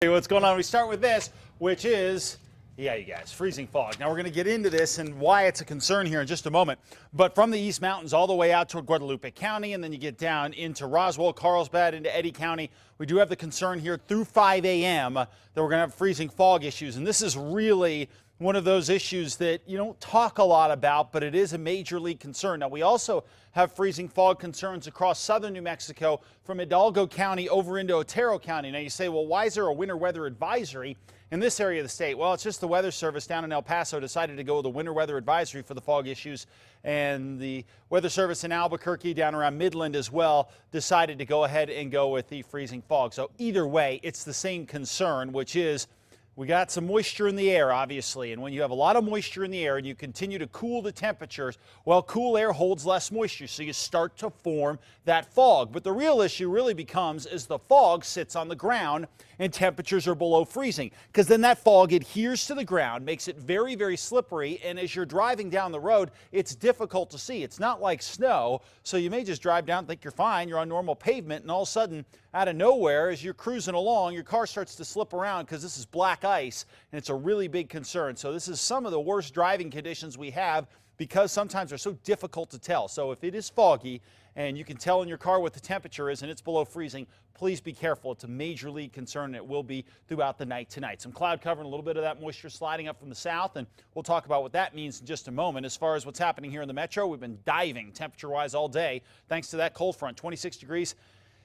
Hey, what's going on? We start with this, which is, you guys, freezing fog. Now we're going to get into this and why it's a concern here in just a moment. But from the East Mountains all the way out toward Guadalupe County, and then you get down into Roswell, Carlsbad, into Eddy County, we do have the concern here through 5 a.m. that we're going to have freezing fog issues. And this is really one of those issues that you don't talk a lot about, but it is a major league concern. Now, we also have freezing fog concerns across southern New Mexico from Hidalgo County over into Otero County. Now, you say, well, why is there a winter weather advisory in this area of the state? Well, it's just the Weather Service down in El Paso decided to go with a winter weather advisory for the fog issues, and the Weather Service in Albuquerque down around Midland as well decided to go ahead and go with the freezing fog. So either way, it's the same concern, which is we got some moisture in the air, obviously, and when you have a lot of moisture in the air and you continue to cool the temperatures, well, cool air holds less moisture, so you start to form that fog. But the real issue really becomes as the fog sits on the ground and temperatures are below freezing, because then that fog adheres to the ground, makes it very, very slippery, and as you're driving down the road, it's difficult to see. It's not like snow, so you may just drive down and think you're fine, you're on normal pavement, and all of a sudden, out of nowhere, as you're cruising along, your car starts to slip around because this is black ice, and it's a really big concern. So this is some of the worst driving conditions we have because sometimes they're so difficult to tell. So if it is foggy and you can tell in your car what the temperature is and it's below freezing, please be careful. It's a major league concern, and it will be throughout the night tonight. Some cloud cover and a little bit of that moisture sliding up from the south, and we'll talk about what that means in just a moment. As far as what's happening here in the metro, we've been diving temperature-wise all day thanks to that cold front. 26 degrees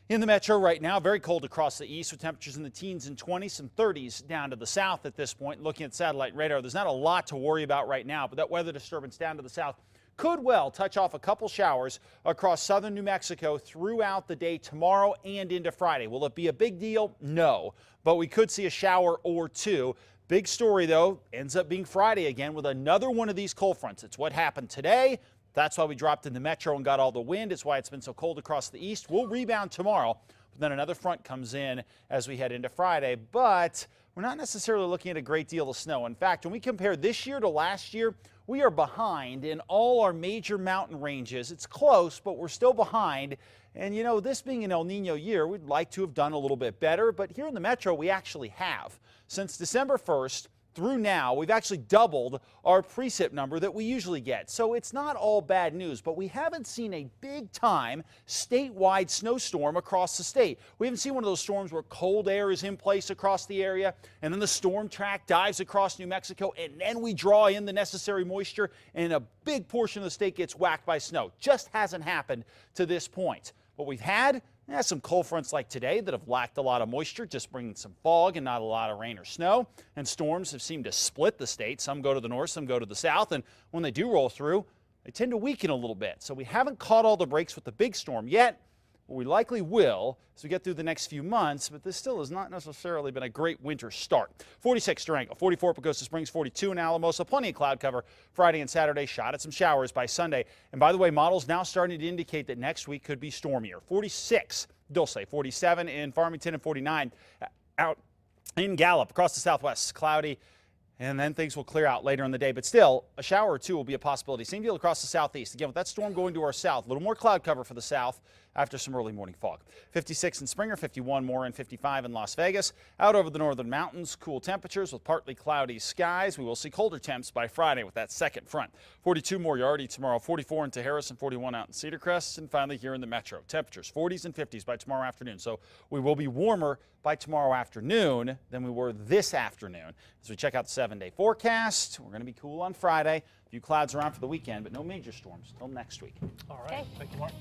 in the metro right now, very cold across the east with temperatures in the teens and 20s, some 30s down to the south at this point. Looking at satellite radar, there's not a lot to worry about right now, but that weather disturbance down to the south could well touch off a couple showers across southern New Mexico throughout the day tomorrow and into Friday. Will it be a big deal? No, but we could see a shower or two. Big story, though, ends up being Friday again with another one of these cold fronts. It's what happened today. That's why we dropped in the metro and got all the wind. It's why it's been so cold across the east. We'll rebound tomorrow, but then another front comes in as we head into Friday. But we're not necessarily looking at a great deal of snow. In fact, when we compare this year to last year, we are behind in all our major mountain ranges. It's close, but we're still behind. And, you know, this being an El Nino year, we'd like to have done a little bit better. But here in the metro, we actually have. Since December 1st, through now, we've actually doubled our precip number that we usually get. So it's not all bad news, but we haven't seen a big-time statewide snowstorm across the state. We haven't seen one of those storms where cold air is in place across the area, and then the storm track dives across New Mexico, and then we draw in the necessary moisture, and a big portion of the state gets whacked by snow. Just hasn't happened to this point. What we've had, some cold fronts like today that have lacked a lot of moisture, just bringing some fog and not a lot of rain or snow. And storms have seemed to split the state. Some go to the north, some go to the south. And when they do roll through, they tend to weaken a little bit. So we haven't caught all the breaks with the big storm yet. We likely will as we get through the next few months, but this still has not necessarily been a great winter start. 46 Durango, 44 Pagosa Springs, 42 in Alamosa. Plenty of cloud cover Friday and Saturday. Shot at some showers by Sunday. And by the way, models now starting to indicate that next week could be stormier. 46 Dulce, 47 in Farmington, and 49 out in Gallup. Across the southwest, cloudy. And then things will clear out later in the day. But still, a shower or two will be a possibility. Same deal across the southeast. Again, with that storm going to our south, a little more cloud cover for the south after some early morning fog. 56 in Springer, 51 more in 55 in Las Vegas. Out over the northern mountains, cool temperatures with partly cloudy skies. We will see colder temps by Friday with that second front. 42 Moriarty tomorrow, 44 in Tejares, and 41 out in Cedar Crest. And finally here in the metro, temperatures 40s and 50s by tomorrow afternoon. So we will be warmer by tomorrow afternoon than we were this afternoon. As we check out the 7-day forecast, we're going to be cool on Friday. A few clouds around for the weekend, but no major storms until next week. All right. Thank you, Mark.